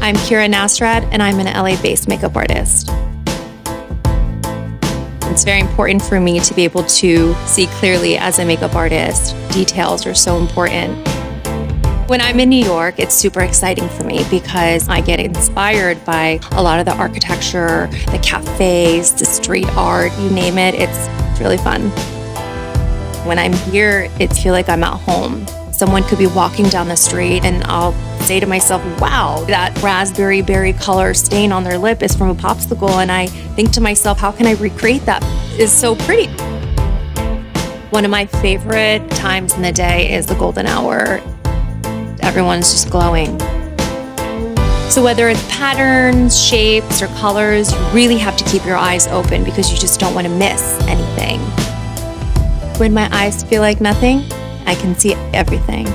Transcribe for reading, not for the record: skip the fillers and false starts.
I'm Kira Nasrad, and I'm an LA-based makeup artist. It's very important for me to be able to see clearly as a makeup artist. Details are so important. When I'm in New York, it's super exciting for me because I get inspired by a lot of the architecture, the cafes, the street art, you name it. It's really fun. When I'm here, it feels like I'm at home. Someone could be walking down the street and I'll say to myself, wow, that raspberry berry color stain on their lip is from a popsicle. And I think to myself, how can I recreate that? It's so pretty. One of my favorite times in the day is the golden hour. Everyone's just glowing. So whether it's patterns, shapes, or colors, you really have to keep your eyes open because you just don't want to miss anything. When my eyes feel like nothing, I can see everything.